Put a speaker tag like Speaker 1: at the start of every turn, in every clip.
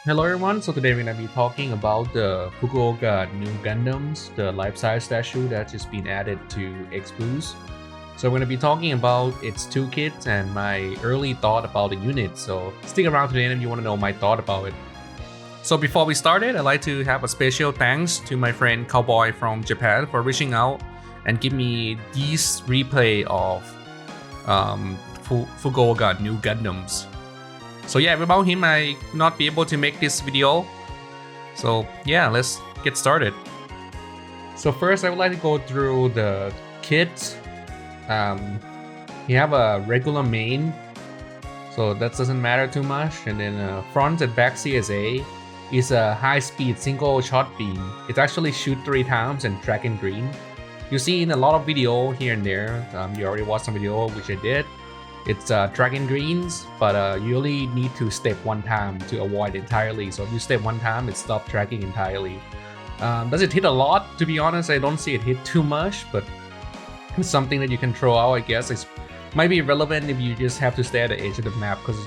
Speaker 1: Hello everyone, so today we're going to be talking about the Fukuoka new Gundams, the life-size statue that's just been added to Xboost. So we're going to be talking about its toolkit and my early thought about the unit, so stick around to the end if you want to know my thought about it. So before we started, I'd like to have a special thanks to my friend Cowboy from Japan for reaching out and give me these replay of Fukuoka new Gundams. So yeah, without him, I would not be able to make this video. So yeah, let's get started. So first, I would like to go through the kit. You have a regular main, so that doesn't matter too much. And then front and back CSA is a high-speed single shot beam. It actually shoots 3 times and track in green. You see in a lot of video here and there. You already watched some video, which I did. It's tracking greens, but you only need to step 1 time to avoid entirely. So if you step 1 time, it stops tracking entirely. Does it hit a lot? To be honest, I don't see it hit too much, but it's something that you can throw out, I guess. It might be relevant if you just have to stay at the edge of the map, because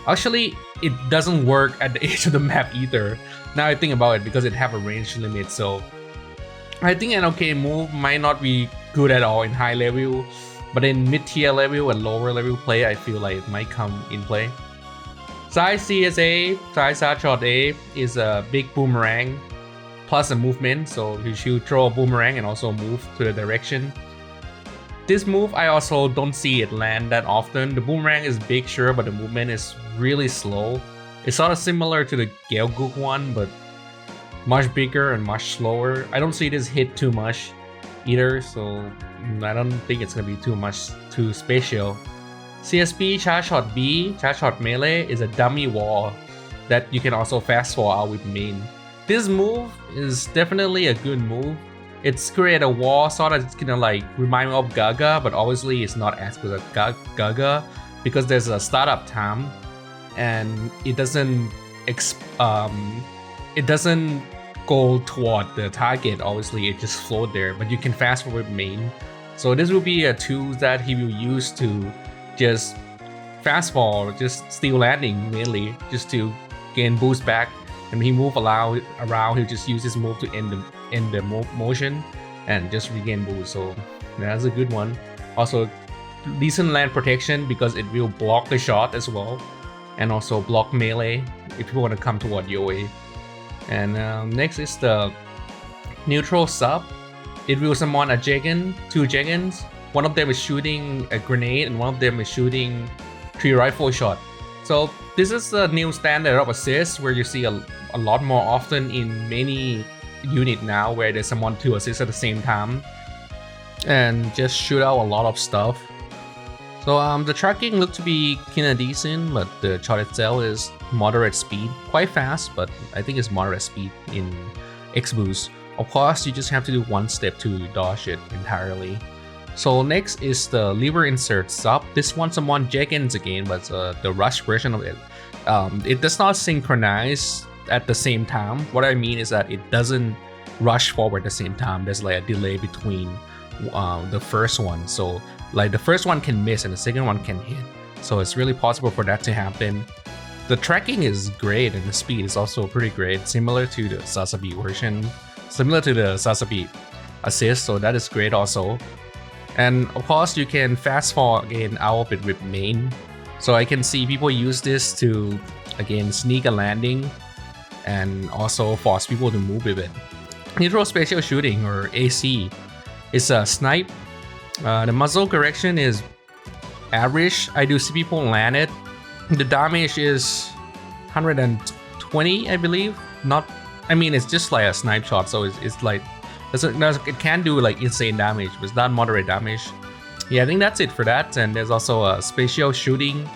Speaker 1: actually it doesn't work at the edge of the map either. Now I think about it, because it have a range limit, so I think an okay move might not be good at all in high level. But in mid-tier level and lower level play, I feel like it might come in play. Side CSA, side shot A is a big boomerang plus a movement, so you should throw a boomerang and also move to the direction. This move, I also don't see it land that often. The boomerang is big, sure, but the movement is really slow. It's sort of similar to the Gelgook one, but much bigger and much slower. I don't see this hit too much either, so I don't think it's gonna be too special. CSP Charge Shot B, Charge Shot Melee, is a dummy wall that you can also fast forward out with main. This move is definitely a good move. It's create a wall sort of, it's gonna like remind me of Gaga, but obviously it's not as good as Gaga because there's a startup time and it doesn't go toward the target. Obviously it just float there, but you can fast forward main. So this will be a tool that he will use to just fast forward, just steal landing mainly, just to gain boost back. And when he move around, he'll just use his move to end the motion and just regain boost. So that's a good one. Also decent land protection because it will block the shot as well, and also block melee if you want to come toward Yoe. And next is the neutral sub. It will summon a Jagan, 2 Jagans. One of them is shooting a grenade and one of them is shooting 3 rifle shot. So this is a new standard of assist where you see a lot more often in many unit now, where there's someone 2 assists at the same time and just shoot out a lot of stuff. So the tracking looked to be kinda decent, but the shot itself is moderate speed, quite fast, but I think it's moderate speed in Xboost. Of course, you just have to do 1 step to dodge it entirely. So next is the lever insert sub. This one someone Jagans again, but the rush version of it. It does not synchronize at the same time. What I mean is that it doesn't rush forward at the same time. There's like a delay between the first one. So like the first one can miss and the second one can hit. So it's really possible for that to happen. The tracking is great and the speed is also pretty great, similar to the Sasabi version, similar to the Sasabi assist, so that is great also. And of course you can fast forward again out of it with main. So I can see people use this to again sneak a landing and also force people to move with it. Neutral spatial shooting, or AC, is a snipe. The muzzle correction is average. I do see people land it. The damage is 120, I believe. It's just like a snipe shot, so it's like it can do like insane damage, but it's not moderate damage. Yeah, I think that's it for that. And there's also a spatial shooting,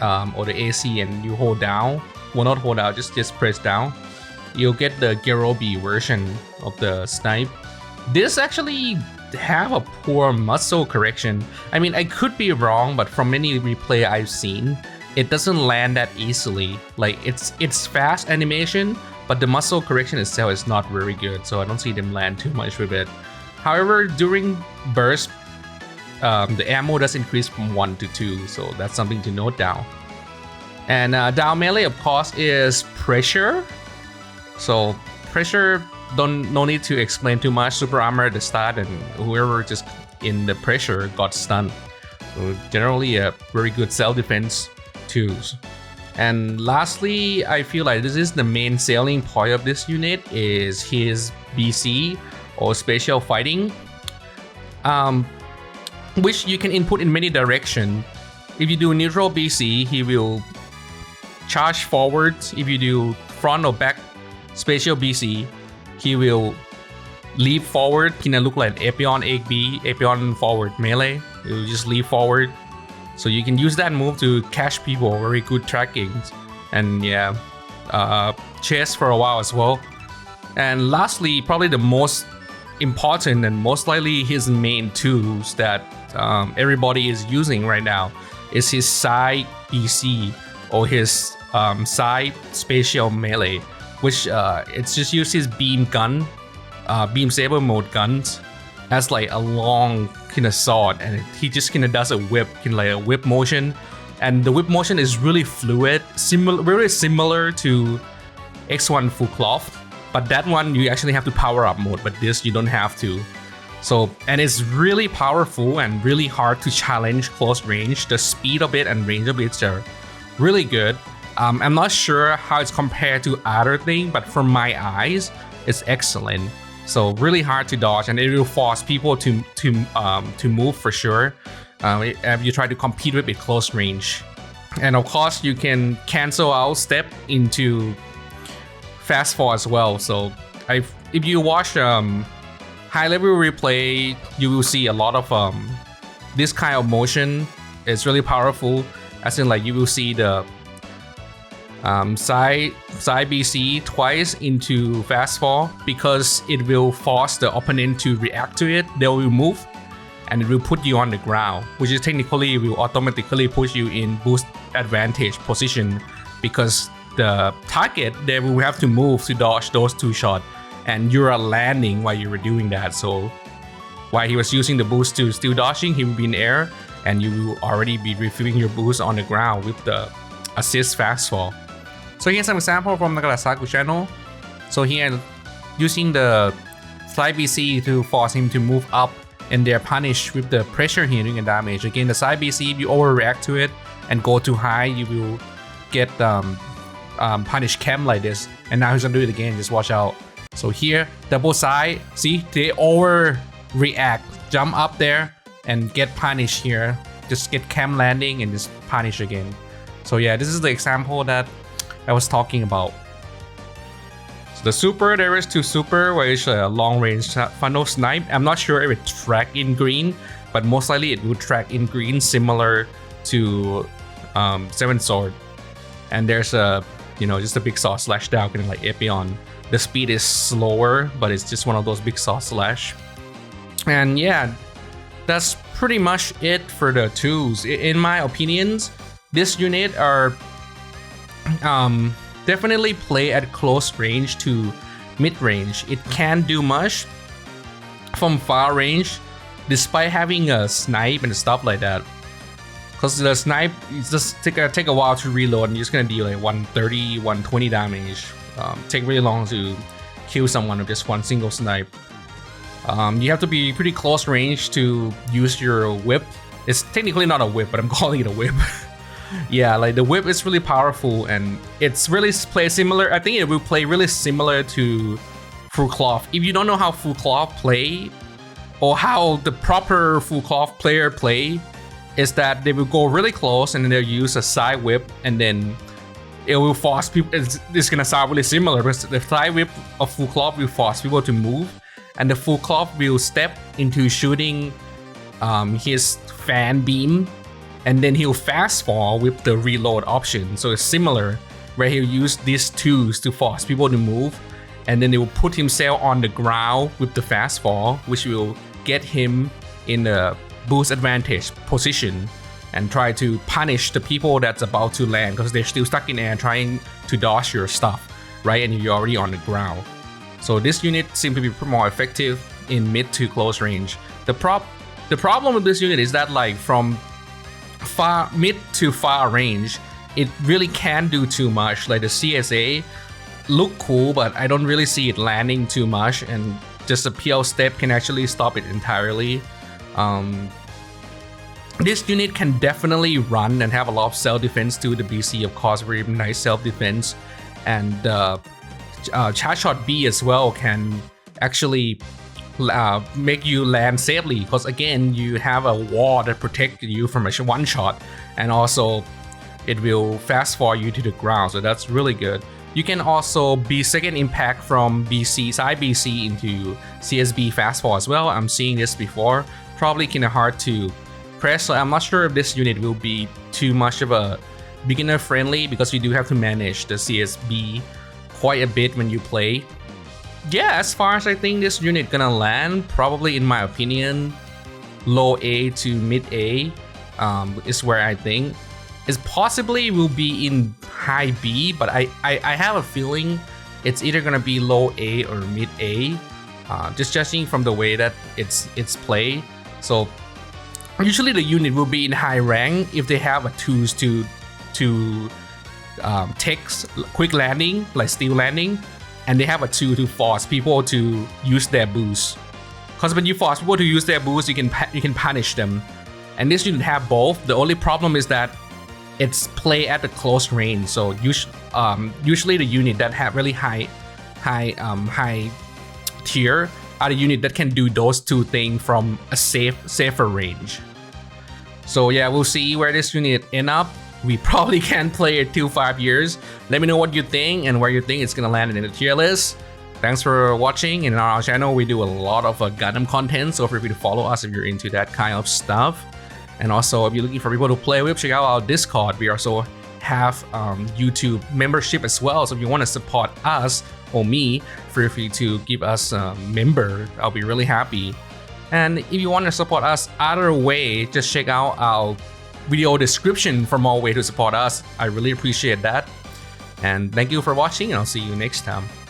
Speaker 1: or the AC, and you hold down. Well, not hold down, just press down. You'll get the Gerobi version of the snipe. This actually have a poor muzzle correction. I mean, I could be wrong, but from many replay I've seen, it doesn't land that easily. Like it's fast animation, but the muzzle correction itself is not very good, so I don't see them land too much with it. However, during burst, the ammo does increase from 1 to 2, so that's something to note down. And down melee, of course, is pressure. So pressure, no need to explain too much. Super armor at the start, and whoever just in the pressure got stunned. So generally a very good self-defense tools. And lastly, I feel like this is the main selling point of this unit is his BC or special fighting, which you can input in many directions. If you do neutral BC, he will charge forward. If you do front or back special BC, he will leap forward. Kind of look like Epion AB, Epion forward melee. It will just leap forward. So you can use that move to catch people, very good tracking. And yeah, chase for a while as well. And lastly, probably the most important and most likely his main tools that everybody is using right now is his side BC or his side spatial melee, which it's just uses beam gun, beam saber mode guns as like a long kind of sword, and he just kind of does a whip, kind of like a whip motion, and the whip motion is really fluid, very similar to X1 full cloth, but that one you actually have to power up mode, but this you don't have to. So, and it's really powerful and really hard to challenge close range. The speed of it and range of it are really good. I'm not sure how it's compared to other things, but from my eyes, it's excellent. So really hard to dodge, and it will force people to move for sure. If you try to compete with it close range, and of course you can cancel out step into fast fall as well. So if you watch high level replay, you will see a lot of this kind of motion. It's really powerful, as in like you will see the side BC twice into fast fall, because it will force the opponent to react to it. They will move and it will put you on the ground, which is technically will automatically push you in boost advantage position, because the target, they will have to move to dodge those two shots, and you are landing while you were doing that. So while he was using the boost to still dodging, he will be in air, and you will already be refueling your boost on the ground with the assist fast fall. So here's some example from the Nagarasaku channel. So here, using the side BC to force him to move up, and they're punished with the pressure healing and damage. Again, the side BC, if you overreact to it and go too high, you will get punished chem like this. And now he's gonna do it again, just watch out. So here, double side, see, they overreact, jump up there and get punished here. Just get chem landing and just punish again. So yeah, this is the example that I was talking about. So the super, there is two super, where it's a long range funnel snipe. I'm not sure if it track in green, but most likely it will track in green, similar to Seven Sword. And there's a, just a big saw slash down, kind of like Epion. The speed is slower, but it's just one of those big saw slash. And yeah, that's pretty much it for the tools. In my opinions, this unit are definitely play at close range to mid range. It can't do much from far range, despite having a snipe and stuff like that. Because the snipe, it's just take a while to reload, and you're just gonna deal like 130, 120 damage. Take really long to kill someone with just one single snipe. You have to be pretty close range to use your whip. It's technically not a whip, but I'm calling it a whip. Yeah, like the whip is really powerful, and it's really play similar. I think it will play really similar to full cloth. If you don't know how full cloth play, or how the proper full cloth player play, is that they will go really close and then they'll use a side whip, and then it will force people. It's gonna sound really similar, but the side whip of full cloth will force people to move, and the full cloth will step into shooting his fan beam, and then he'll fast fall with the reload option. So it's similar, where he'll use these tools to force people to move, and then they will put himself on the ground with the fast fall, which will get him in a boost advantage position and try to punish the people that's about to land, because they're still stuck in air trying to dodge your stuff, right? And you're already on the ground. So this unit seems to be more effective in mid to close range. The problem with this unit is that, like, from mid to far range, it really can't do too much. Like the CSA look cool, but I don't really see it landing too much, and just a PL step can actually stop it entirely. This unit can definitely run and have a lot of self-defense too. The BC, of course, very nice self-defense, and Charge Shot B as well can actually make you land safely, because again, you have a wall that protects you from a one shot, and also it will fast forward you to the ground, so that's really good. You can also be second impact from BC, side BC into CSB fast forward as well. I'm seeing this before, probably kind of hard to press, so I'm not sure if this unit will be too much of a beginner friendly, because you do have to manage the CSB quite a bit when you play. Yeah, as far as I think this unit gonna land, probably in my opinion, low A to mid A is where I think. It possibly will be in high B, but I have a feeling it's either gonna be low A or mid A, just judging from the way that it's played. So usually the unit will be in high rank if they have a tools to take quick landing, like steel landing, and they have a tool to force people to use their boost. Because when you force people to use their boost, you can punish them. And this unit have both. The only problem is that it's play at the close range. So usually the unit that have really high tier are the unit that can do those two things from a safer range. So yeah, we'll see where this unit end up. We probably can't play it till 5 years. Let me know what you think and where you think it's gonna land in the tier list. Thanks for watching. And on our channel, we do a lot of Gundam content, so feel free to follow us if you're into that kind of stuff. And also, if you're looking for people to play with, check out our Discord. We also have YouTube membership as well. So if you want to support us or me, feel free to give us a member. I'll be really happy. And if you want to support us other way, just check out our video description for more way to support us. I really appreciate that. And thank you for watching, and I'll see you next time.